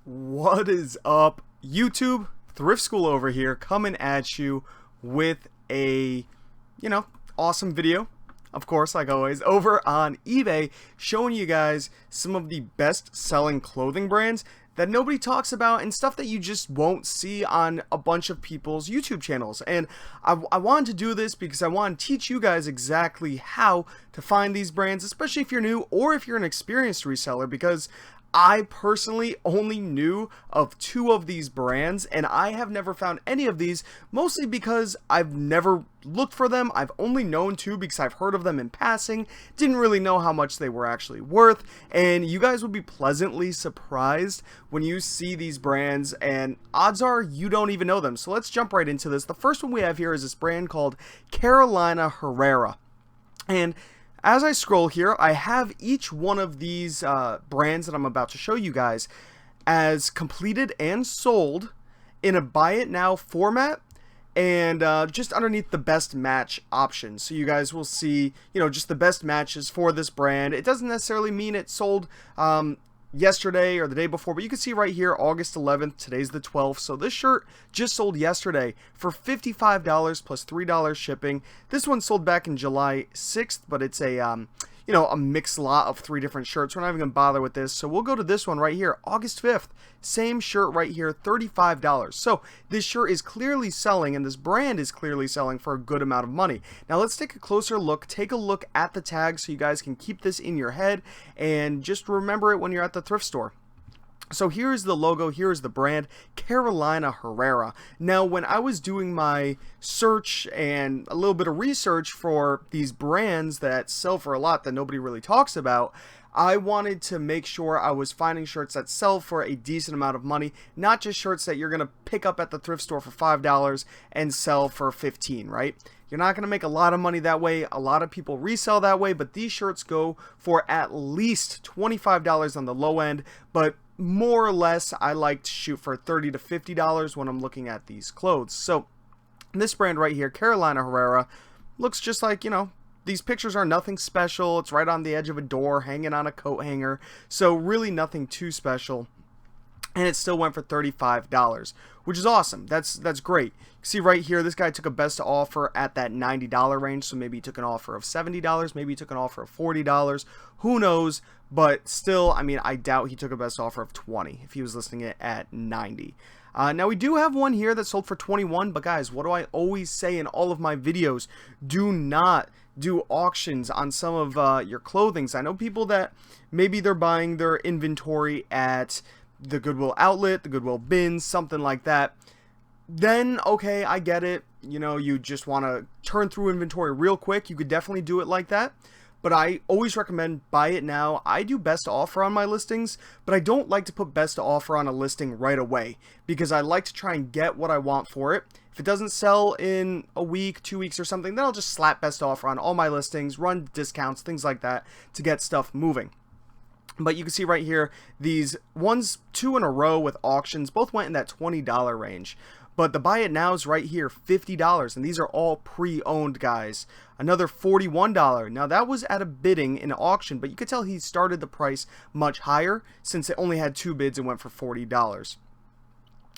What is up, YouTube? Thrift School over here, coming at you with a, awesome video. Of course, like always, over on eBay, showing you guys some of the best-selling clothing brands that nobody talks about and stuff that you just won't see on a bunch of people's YouTube channels. And I wanted to do this because I want to teach you guys exactly how to find these brands, especially if you're new or if you're an experienced reseller, because I personally only knew of 2 of these brands, and I have never found any of these, mostly because I've never looked for them. I've only known 2 because I've heard of them in passing, didn't really know how much they were actually worth, and you guys will be pleasantly surprised when you see these brands, and odds are you don't even know them. So let's jump right into this. The first one we have here is this brand called Herrera. And as I scroll here, I have each one of these brands that I'm about to show you guys as completed and sold in a buy it now format, and just underneath the best match option. So you guys will see, just the best matches for this brand. It doesn't necessarily mean it sold yesterday or the day before, but you can see right here, August 11th, today's the 12th, so this shirt just sold yesterday for $55 plus $3 shipping. This one sold back in July 6th, but it's a a mixed lot of 3 different shirts. We're not even gonna bother with this, so we'll go to this one right here, August 5th, same shirt right here, $35. So this shirt is clearly selling, and this brand is clearly selling for a good amount of money. Now let's take a closer look, take a look at the tag so you guys can keep this in your head and just remember it when you're at the thrift store. So here's the logo, here's the brand, Herrera. Now, when I was doing my search and a little bit of research for these brands that sell for a lot that nobody really talks about, I wanted to make sure I was finding shirts that sell for a decent amount of money, not just shirts that you're going to pick up at the thrift store for $5 and sell for $15, right? You're not going to make a lot of money that way. A lot of people resell that way, but these shirts go for at least $25 on the low end, but more or less I like to shoot for $30 to $50 when I'm looking at these clothes. So this brand right here, Herrera, looks just like, these pictures are nothing special. It's right on the edge of a door, hanging on a coat hanger, so really nothing too special. And it still went for $35, which is awesome. That's great. You see right here, this guy took a best offer at that $90 range, so maybe he took an offer of $70, maybe he took an offer of $40, who knows, but still, I mean, I doubt he took a best offer of $20 if he was listing it at $90. Now we do have one here that sold for $21, but guys, what do I always say in all of my videos? Do not do auctions on some of your clothings. I know people that maybe they're buying their inventory at the Goodwill outlet, the Goodwill bins, something like that. Then, okay, I get it. You just want to turn through inventory real quick. You could definitely do it like that. But I always recommend buy it now. I do best offer on my listings, but I don't like to put best offer on a listing right away because I like to try and get what I want for it. If it doesn't sell in a week, 2 weeks or something, then I'll just slap best offer on all my listings, run discounts, things like that to get stuff moving. But you can see right here, these 2 in a row with auctions, both went in that $20 range. But the buy it now is right here, $50, and these are all pre-owned, guys. Another $41. Now that was at a bidding in an auction, but you could tell he started the price much higher since it only had 2 bids and went for $40.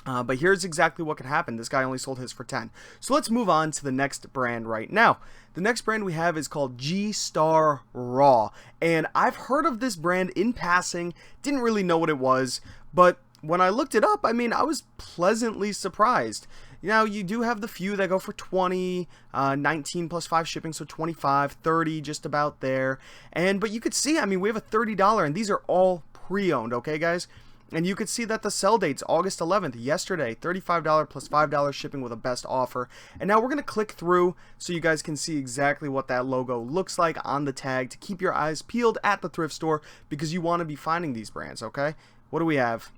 But here's exactly what could happen. This guy only sold his for $10. So let's move on to the next brand right now. The next brand we have is called G-Star Raw. And I've heard of this brand in passing, didn't really know what it was, but when I looked it up, I mean, I was pleasantly surprised. Now, you do have the few that go for $20, 19 plus 5 shipping, so $25, $30, just about there. But you could see, I mean, we have a $30, and these are all pre-owned, okay, guys? And you could see that the sell date's August 11th, yesterday, $35 plus $5 shipping with a best offer. And now we're going to click through so you guys can see exactly what that logo looks like on the tag to keep your eyes peeled at the thrift store because you want to be finding these brands, okay? What do we have?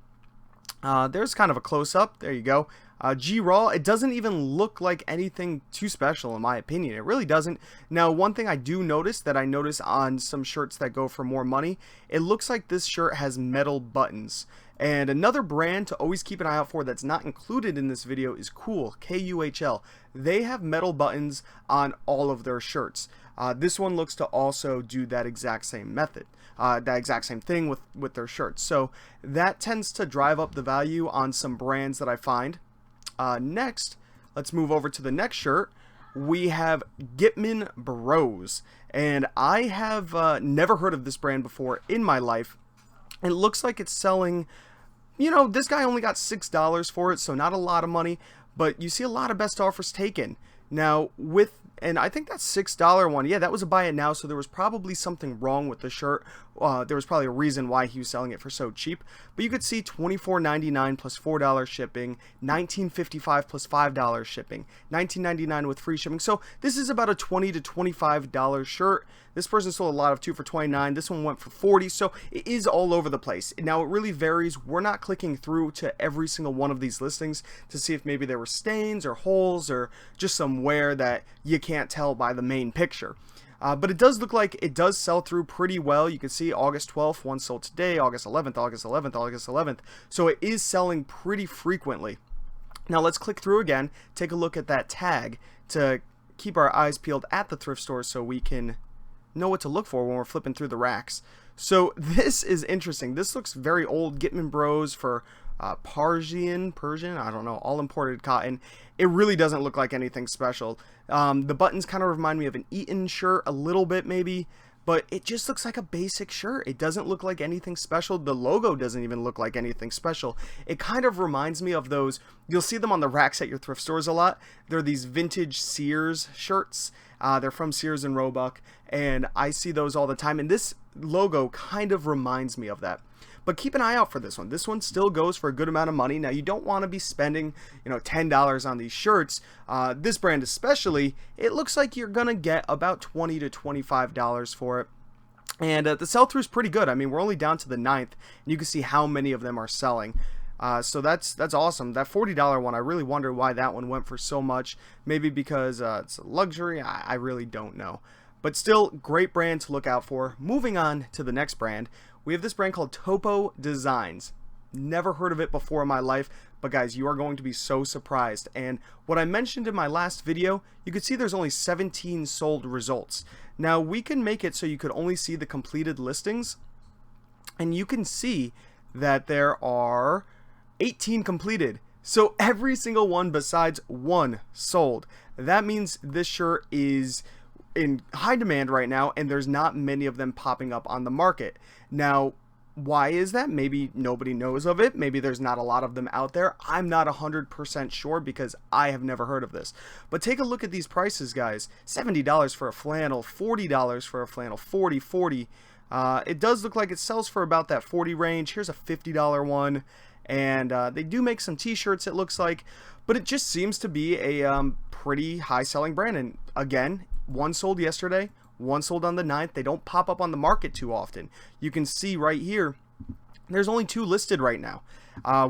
There's kind of a close-up. There you go. G-Raw, it doesn't even look like anything too special in my opinion. It really doesn't. Now, one thing I do notice that I notice on some shirts that go for more money, it looks like this shirt has metal buttons. And another brand to always keep an eye out for that's not included in this video is Kuhl, K-U-H-L. They have metal buttons on all of their shirts. This one looks to also do that exact same method, that exact same thing with their shirts. So that tends to drive up the value on some brands that I find. Next, let's move over to the next shirt. We have Gitman Bros, and I have never heard of this brand before in my life. It looks like it's selling, you know, this guy only got $6 for it, so not a lot of money, but you see a lot of best offers taken. Now, and I think that $6 one, yeah, that was a buy it now, so there was probably something wrong with the shirt. There was probably a reason why he was selling it for so cheap. But you could see $24.99 plus $4 shipping, $19.55 plus $5 shipping, $19.99 with free shipping. So this is about a $20 to $25 shirt. This person sold a lot of two for $29. This one went for $40. So it is all over the place. Now it really varies. We're not clicking through to every single one of these listings to see if maybe there were stains or holes or just some wear that you can't tell by the main picture. But it does look like it does sell through pretty well. You can see August 12th, one sold today, August 11th, August 11th, August 11th. So it is selling pretty frequently. Now let's click through again, take a look at that tag to keep our eyes peeled at the thrift store so we can know what to look for when we're flipping through the racks. So this is interesting. This looks very old. Gitman Bros for Persian, I don't know, all imported cotton. It really doesn't look like anything special. The buttons kind of remind me of an Eaton shirt a little bit maybe, but it just looks like a basic shirt. It doesn't look like anything special. The logo doesn't even look like anything special. It kind of reminds me of those, you'll see them on the racks at your thrift stores a lot. They're these vintage Sears shirts. They're from Sears and Roebuck, and I see those all the time, and this logo kind of reminds me of that. But keep an eye out for this one. This one still goes for a good amount of money. Now, you don't want to be spending, you know, $10 on these shirts. This brand especially, it looks like you're going to get about $20 to $25 for it. And the sell-through is pretty good. I mean, we're only down to the 9th, and you can see how many of them are selling. So that's awesome. That $40 one, I really wonder why that one went for so much. Maybe because it's a luxury. I really don't know. But still, great brand to look out for. Moving on to the next brand, we have this brand called Topo Designs. Never heard of it before in my life, but guys, you are going to be so surprised. And what I mentioned in my last video, you could see there's only 17 sold results. Now, we can make it so you could only see the completed listings, and you can see that there are 18 completed. So every single one besides one sold. That means this shirt is in high demand right now, and there's not many of them popping up on the market. Now, why is that? Maybe nobody knows of it. Maybe there's not a lot of them out there. I'm not 100% sure because I have never heard of this. But take a look at these prices, guys. $70 for a flannel, $40 for a flannel, $40. It does look like it sells for about that $40 range. Here's a $50 one. And they do make some t-shirts, it looks like. But it just seems to be a pretty high-selling brand. And again, one sold yesterday, one sold on the 9th. They don't pop up on the market too often. You can see right here, there's only two listed right now.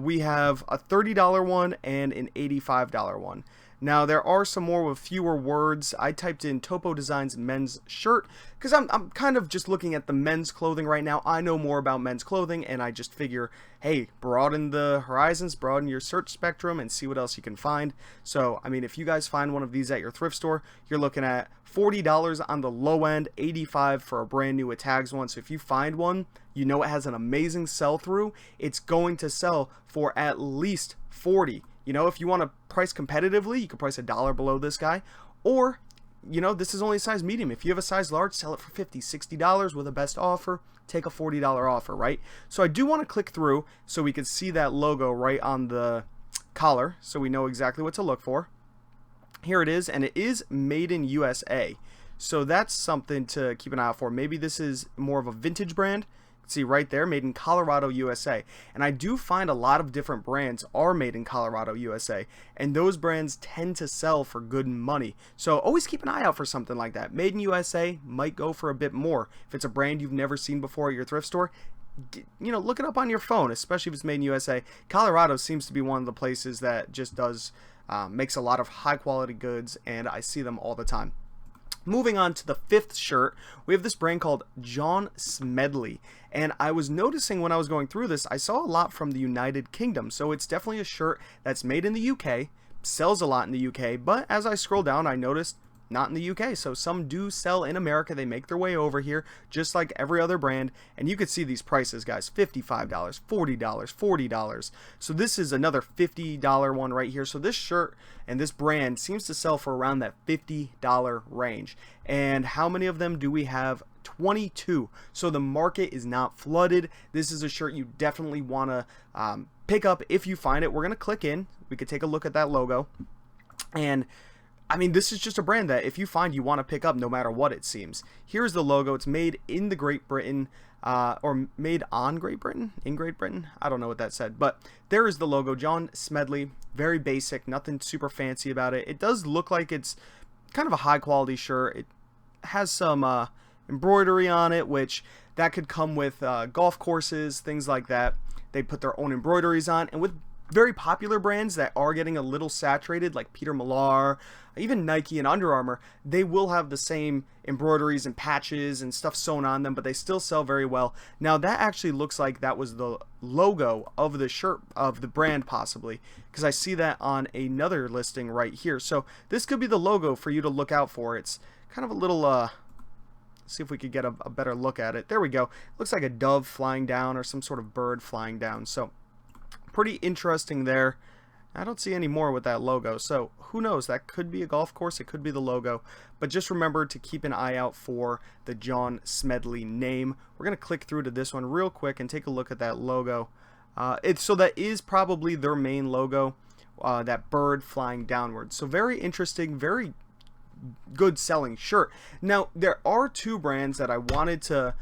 We have a $30 one and an $85 one. Now, there are some more with fewer words. I typed in Topo Designs men's shirt because I'm kind of just looking at the men's clothing right now. I know more about men's clothing, and I just figure, hey, broaden the horizons, broaden your search spectrum, and see what else you can find. So, I mean, if you guys find one of these at your thrift store, you're looking at $40 on the low end, $85 for a brand new with tags one. So if you find one, you know it has an amazing sell-through. It's going to sell for at least $40. You know, if you want to price competitively, you can price $1 below this guy. Or, you know, this is only a size medium. If you have a size large, sell it for $50, $60 with a best offer. Take a $40 offer, right? So I do want to click through so we can see that logo right on the collar so we know exactly what to look for. Here it is, and it is made in USA. So that's something to keep an eye out for. Maybe this is more of a vintage brand. See right there, made in Colorado, USA. And I do find a lot of different brands are made in Colorado, USA. And those brands tend to sell for good money. So always keep an eye out for something like that. Made in USA might go for a bit more. If it's a brand you've never seen before at your thrift store, you know, look it up on your phone, especially if it's made in USA. Colorado seems to be one of the places that just does, makes a lot of high quality goods, and I see them all the time. Moving on to the 5th shirt, we have this brand called John Smedley. And I was noticing when I was going through this, I saw a lot from the United Kingdom. So it's definitely a shirt that's made in the UK, sells a lot in the UK. But as I scroll down, I noticed not in the UK. So some do sell in America. They make their way over here just like every other brand. And you could see these prices, guys. $55, $40, $40. So this is another $50 one right here. So this shirt and this brand seems to sell for around that $50 range. And how many of them do we have? 22. So the market is not flooded. This is a shirt you definitely want to pick up if you find it. We're going to click in. We could take a look at that logo. And I mean, this is just a brand that if you find, you want to pick up no matter what, it seems. Here's the logo. It's made in the Great Britain, or made on Great Britain, in Great Britain. I don't know what that said, but there is the logo. John Smedley, very basic, nothing super fancy about it. It does look like it's kind of a high quality shirt. It has some embroidery on it, which that could come with golf courses, things like that. They put their own embroideries on, and with very popular brands that are getting a little saturated, like Peter Millar, even Nike and Under Armour, they will have the same embroideries and patches and stuff sewn on them, but they still sell very well. Now that actually looks like that was the logo of the shirt of the brand, possibly, because I see that on another listing right here. So this could be the logo for you to look out for. It's kind of a little see if we could get a better look at it. There we go. Looks like a dove flying down or some sort of bird flying down. So pretty interesting there. I don't see any more with that logo, so who knows? That could be a golf course, it could be the logo, but just remember to keep an eye out for the John Smedley name. We're going to click through to this one real quick and take a look at that logo. So that is probably their main logo, that bird flying downwards. So very interesting, very good selling shirt. Now there are two brands that I wanted to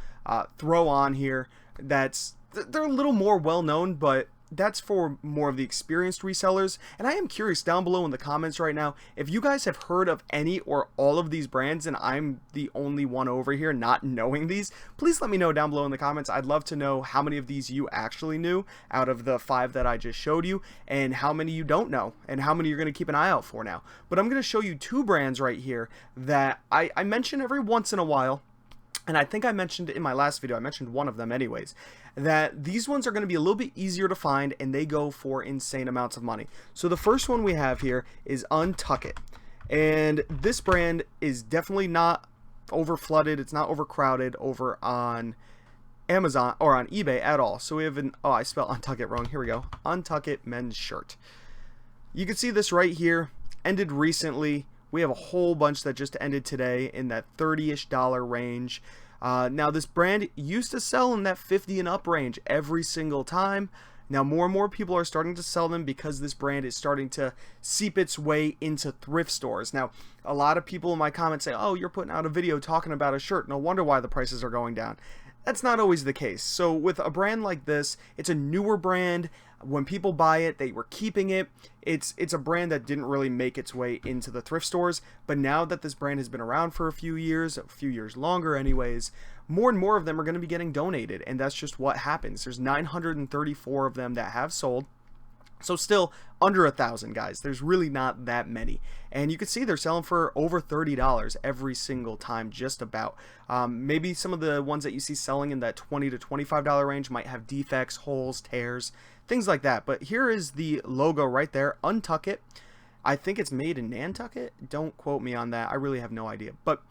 throw on here they're a little more well known, but that's for more of the experienced resellers. And I am curious down below in the comments right now if you guys have heard of any or all of these brands and I'm the only one over here not knowing these. Please let me know down below in the comments. I'd love to know how many of these you actually knew out of the 5 that I just showed you, and how many you don't know, and how many you're going to keep an eye out for now. But I'm going to show you 2 brands right here that I mention every once in a while. And I think I mentioned in my last video, I mentioned one of them anyways, that these ones are going to be a little bit easier to find and they go for insane amounts of money. So the first one we have here is Untuck. And this brand is definitely not over-flooded, it's not overcrowded over on Amazon or on eBay at all. So we have an, oh, I spelled Untuck wrong, here we go, Untuck men's shirt. You can see this right here, ended recently. We have a whole bunch that just ended today in that $30-ish range. Now this brand used to sell in that 50 and up range every single time. Now more and more people are starting to sell them because this brand is starting to seep its way into thrift stores. Now a lot of people in my comments say, oh, you're putting out a video talking about a shirt, no wonder why the prices are going down. That's not always the case. So with a brand like this, it's a newer brand. When people buy it, they were keeping it. It's a brand that didn't really make its way into the thrift stores, but now that this brand has been around for a few years longer anyways, more and more of them are going to be getting donated, and that's just what happens. There's 934 of them that have sold. So still under 1,000, guys. There's really not that many. And you can see they're selling for over $30 every single time, just about. Maybe some of the ones that you see selling in that $20 to $25 range might have defects, holes, tears, things like that. But here is the logo right there, Untuck. I think it's made in Nantucket. Don't quote me on that. I really have no idea. But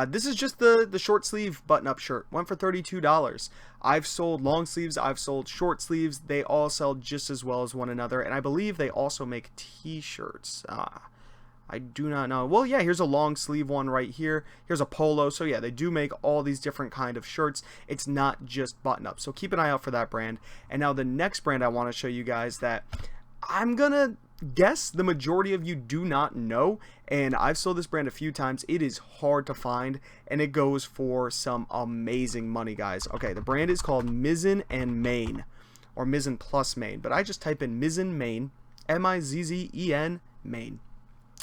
this is just the short sleeve button-up shirt. Went for $32. I've sold long sleeves. I've sold short sleeves. They all sell just as well as one another. And I believe they also make t-shirts. I do not know. Well, yeah, here's a long sleeve one right here. Here's a polo. So yeah, they do make all these different kind of shirts. It's not just button-up. So keep an eye out for that brand. And now the next brand I want to show you guys that I'm gonna guess the majority of you do not know, and I've sold this brand a few times. It is hard to find, and it goes for some amazing money, guys. Okay, the brand is called Mizzen and Main, or Mizzen plus Main, but I just type in Mizzen Main, M-I-Z-Z-E-N Main,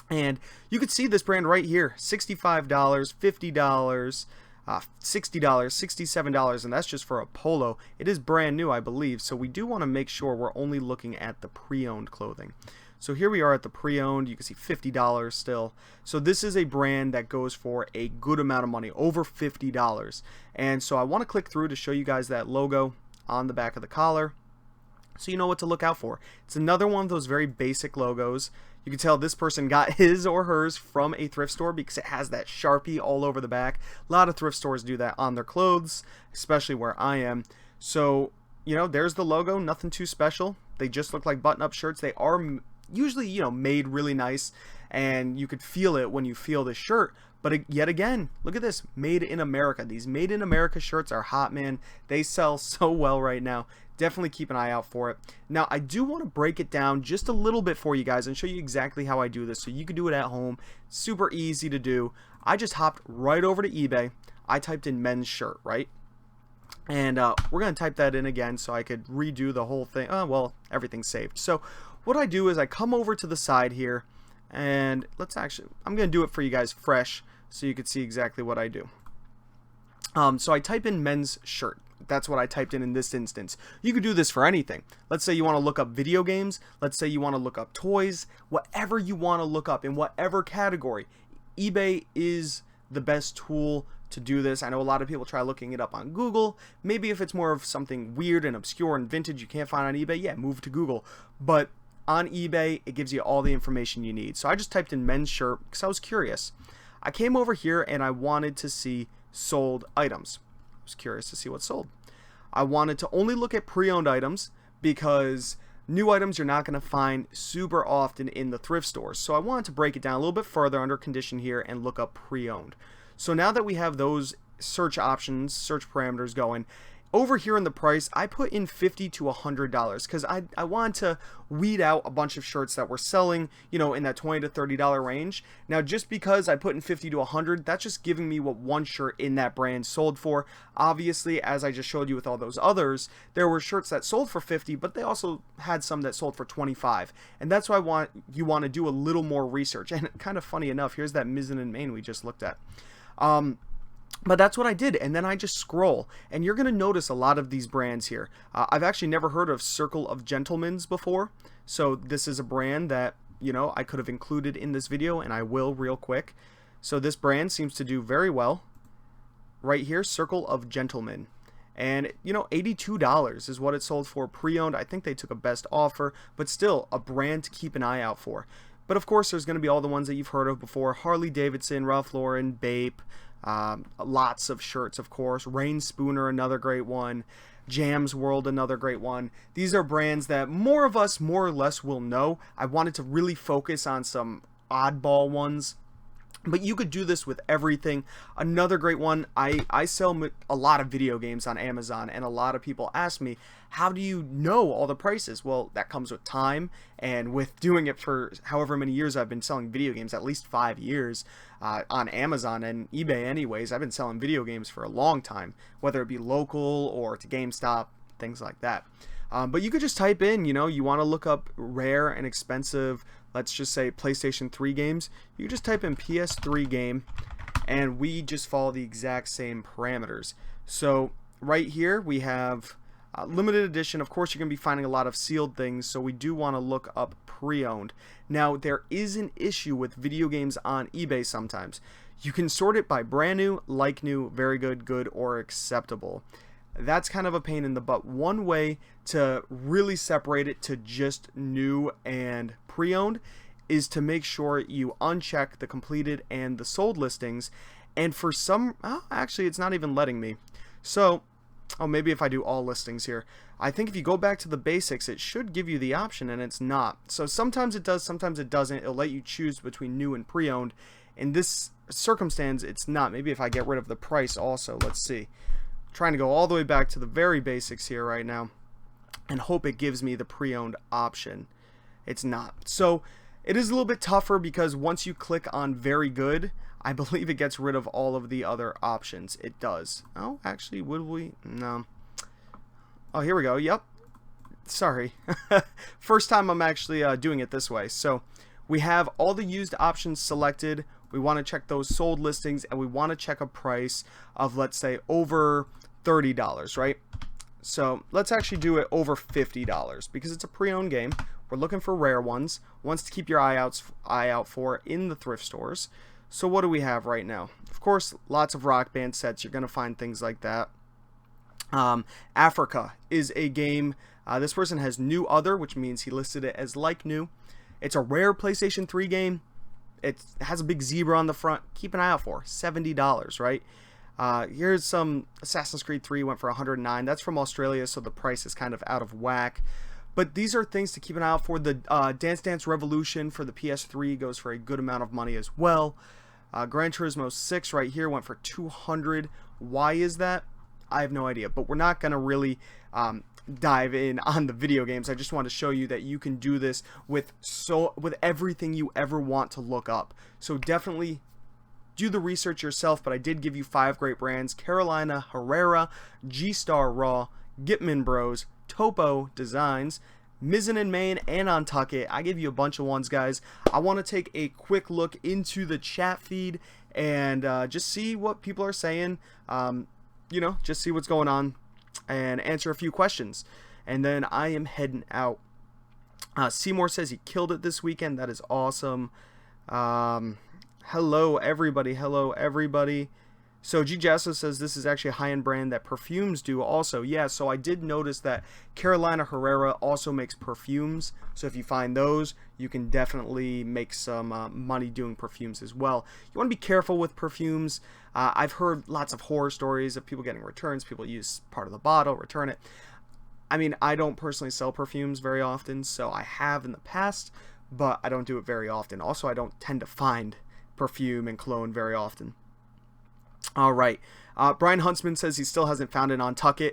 and you can see this brand right here, $65, $50, $60, $67, and that's just for a polo. It is brand new, I believe, so we do want to make sure we're only looking at the pre-owned clothing. So here we are at the pre-owned. You can see $50 still. So this is a brand that goes for a good amount of money, over $50. And so I want to click through to show you guys that logo on the back of the collar. so you know what to look out for. It's another one of those very basic logos. You can tell this person got his or hers from a thrift store because it has that Sharpie all over the back. A lot of thrift stores do that on their clothes, especially where I am. So, you know, there's the logo, nothing too special. They just look like button-up shirts. They are usually, you know, made really nice, and you could feel it when you feel the shirt. But yet again, look at this, made in America. These made in America shirts are hot, man. They sell so well right now. Definitely keep an eye out for it. Now, I do want to break it down just a little bit for you guys and show you exactly how I do this so you can do it at home. Super easy to do. I just hopped right over to eBay. I typed in men's shirt, right? And we're going to type that in again so I could redo the whole thing. Well, everything's saved. So what I do is I come over to the side here, and I'm going to do it for you guys fresh so you can see exactly what I do. So I type in men's shirt. That's what I typed in this instance. You could do this for anything. Let's say you want to look up video games. Let's say you want to look up toys. Whatever you want to look up in whatever category. eBay is the best tool to do this. I know a lot of people try looking it up on Google. Maybe if it's more of something weird and obscure and vintage you can't find on eBay, yeah, move to Google. But on eBay, it gives you all the information you need. So I just typed in men's shirt because I was curious. I came over here and I wanted to see sold items. I was curious to see what sold. I wanted to only look at pre-owned items because new items you're not going to find super often in the thrift stores. So I wanted to break it down a little bit further under condition here and look up pre-owned. So now that we have those search options, search parameters going, over here in the price, I put in $50 to $100 because I wanted to weed out a bunch of shirts that were selling, you know, in that $20 to $30 range. Now, just because I put in $50 to $100, that's just giving me what one shirt in that brand sold for. Obviously, as I just showed you with all those others, there were shirts that sold for $50, but they also had some that sold for $25. And that's why you want to do a little more research. And kind of funny enough, here's that Mizzen in Maine we just looked at. But that's what I did, and then I just scroll, and you're going to notice a lot of these brands here. I've actually never heard of Circle of Gentlemen's before, so this is a brand that, you know, I could have included in this video, and I will real quick. So this brand seems to do very well. Right here, Circle of Gentlemen. And, you know, $82 is what it sold for pre-owned. I think they took a best offer, but still a brand to keep an eye out for. But of course, there's going to be all the ones that you've heard of before. Harley Davidson, Ralph Lauren, Bape. Lots of shirts, of course. Rain Spooner, another great one. Jam's World, another great one. These are brands that more of us more or less will know. I wanted to really focus on some oddball ones, but you could do this with everything. Another great one, I sell a lot of video games on Amazon, and a lot of people ask me, how do you know all the prices? Well, that comes with time, and with doing it for however many years I've been selling video games, at least 5 years, on Amazon and eBay anyways. I've been selling video games for a long time, whether it be local or to GameStop, things like that. But you could just type in, you know, you want to look up rare and expensive, let's just say PlayStation 3 games. You just type in PS3 game, and we just follow the exact same parameters. So right here we have limited edition. Of course, you're going to be finding a lot of sealed things, so we do want to look up pre-owned. Now, there is an issue with video games on eBay sometimes. You can sort it by brand new, like new, very good, good, or acceptable. That's kind of a pain in the butt. One way to really separate it to just new and pre-owned is to make sure you uncheck the completed and the sold listings. And for some, actually it's not even letting me. So, maybe if I do all listings here. I think if you go back to the basics, it should give you the option, and it's not. So sometimes it does, sometimes it doesn't. It'll let you choose between new and pre-owned. In this circumstance, it's not. Maybe if I get rid of the price also, let's see. Trying to go all the way back to the very basics here right now and hope it gives me the pre-owned option. It's not. So it is a little bit tougher because once you click on very good, I believe it gets rid of all of the other options. It does. Oh, actually, would we? No. Oh, here we go. Yep. Sorry. First time I'm actually doing it this way. So we have all the used options selected. We want to check those sold listings, and we want to check a price of, let's say, over $30, right? So let's actually do it over $50 because it's a pre-owned game. We're looking for rare ones to keep your eye out for in the thrift stores. So what do we have right now? Of course, lots of Rock Band sets. You're going to find things like that. Africa is a game This person has new other, which means he listed it as like new. It's a rare PlayStation 3 game. It has a big zebra on the front. Keep an eye out for $70, right? Here's some Assassin's Creed 3 went for $109. That's from Australia, so the price is kind of out of whack. But these are things to keep an eye out for. The Dance Dance Revolution for the PS3 goes for a good amount of money as well. Gran Turismo 6 right here went for $200. Why is that? I have no idea. But we're not going to really dive in on the video games. I just want to show you that you can do this with everything you ever want to look up. So definitely do the research yourself, but I did give you 5 great brands: Carolina, Herrera, G-Star Raw, Gitman Bros, Topo Designs, Mizzen & Main, and Untuck. I gave you a bunch of ones, guys. I want to take a quick look into the chat feed and just see what people are saying. You know, just see what's going on and answer a few questions. And then I am heading out. Seymour says he killed it this weekend. That is awesome. Hello, everybody. Hello, everybody. So G. Jasso says this is actually a high-end brand that perfumes do also. Yeah, so I did notice that Carolina Herrera also makes perfumes. So if you find those, you can definitely make some money doing perfumes as well. You want to be careful with perfumes. I've heard lots of horror stories of people getting returns. People use part of the bottle, return it. I mean, I don't personally sell perfumes very often, so I have in the past, but I don't do it very often. Also, I don't tend to find perfume and cologne very often. All right. Brian Huntsman says he still hasn't found an Untuck.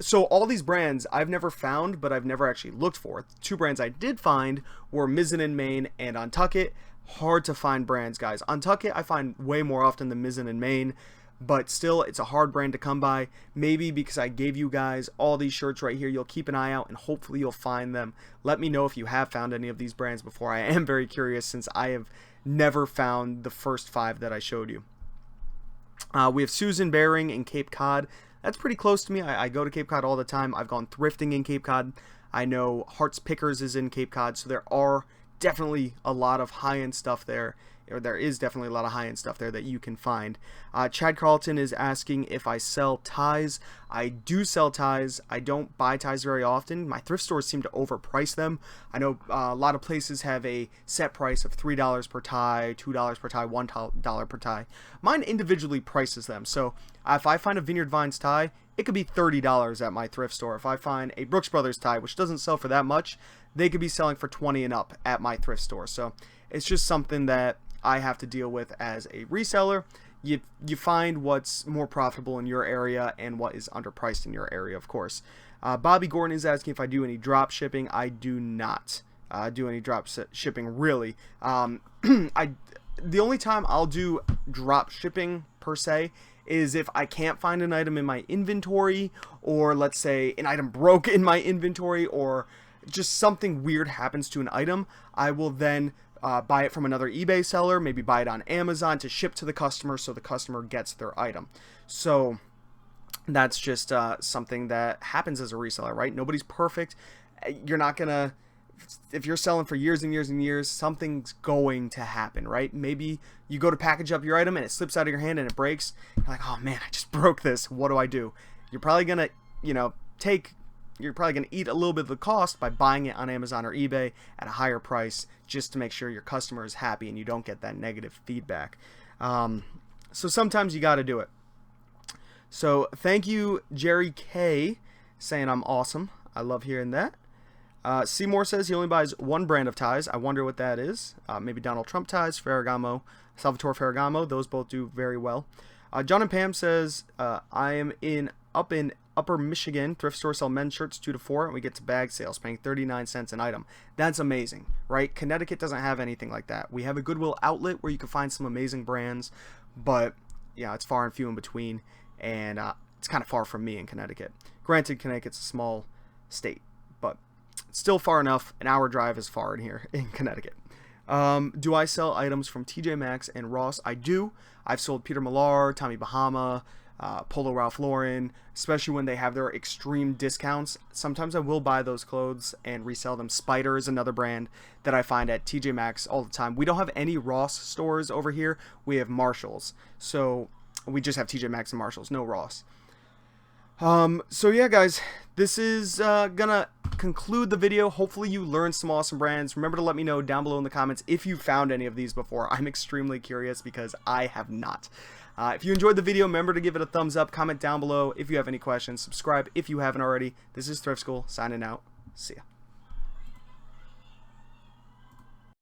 So all these brands I've never found, but I've never actually looked for. 2 brands I did find were Mizzen & Main and Untuck. Hard to find brands, guys. Untuck I find way more often than Mizzen & Main, but still, it's a hard brand to come by. Maybe because I gave you guys all these shirts right here, you'll keep an eye out and hopefully you'll find them. Let me know if you have found any of these brands before. I am very curious since I have never found the first 5 that I showed you. We have Susan Baring in Cape Cod. That's pretty close to me. I go to Cape Cod all the time. I've gone thrifting in Cape Cod. I know Hearts Pickers is in Cape Cod, so there are definitely a lot of high-end stuff there. Or there is definitely a lot of high-end stuff there that you can find. Chad Carlton is asking if I sell ties. I do sell ties. I don't buy ties very often. My thrift stores seem to overprice them. I know a lot of places have a set price of $3 per tie, $2 per tie, $1 per tie. Mine individually prices them. So if I find a Vineyard Vines tie, it could be $30 at my thrift store. If I find a Brooks Brothers tie, which doesn't sell for that much, they could be selling for $20 and up at my thrift store. So it's just something that I have to deal with as a reseller. You find what's more profitable in your area and what is underpriced in your area, of course. Bobby Gordon is asking if I do any drop shipping. I do not do any drop shipping, really. The only time I'll do drop shipping per se is if I can't find an item in my inventory, or let's say an item broke in my inventory, or just something weird happens to an item. I will then buy it from another eBay seller, maybe buy it on Amazon to ship to the customer so the customer gets their item. So that's just something that happens as a reseller, right? Nobody's perfect. You're not gonna, if you're selling for years and years and years, something's going to happen, right? Maybe you go to package up your item and it slips out of your hand and it breaks. You're like, oh man, I just broke this. What do I do? You're probably gonna, you're probably going to eat a little bit of the cost by buying it on Amazon or eBay at a higher price, just to make sure your customer is happy and you don't get that negative feedback. So sometimes you got to do it. So thank you, Jerry K, saying I'm awesome. I love hearing that. Seymour says he only buys 1 brand of ties. I wonder what that is. Maybe Donald Trump ties, Ferragamo, Salvatore Ferragamo. Those both do very well. John and Pam says I am up in Upper Michigan. Thrift store sell men's shirts 2 to 4, and we get to bag sales, paying 39 cents an item. That's amazing, right? Connecticut doesn't have anything like that. We have a Goodwill outlet where you can find some amazing brands, but yeah, it's far and few in between, and it's kind of far from me in Connecticut. Granted, Connecticut's a small state, but it's still far enough. An hour drive is far in here in Connecticut. Do I sell items from TJ Maxx and Ross? I do. I've sold Peter Millar, Tommy Bahama, Polo Ralph Lauren, especially when they have their extreme discounts. Sometimes I will buy those clothes and resell them. Spider is another brand that I find at TJ Maxx all the time. We don't have any Ross stores over here. We have Marshalls. So we just have TJ Maxx and Marshalls, no Ross. So yeah, guys, this is gonna conclude the video. Hopefully you learned some awesome brands. Remember to let me know down below in the comments if you found any of these before. I'm extremely curious because I have not. If you enjoyed the video, remember to give it a thumbs up, comment down below if you have any questions, subscribe if you haven't already. This is Thrift School, signing out. See ya.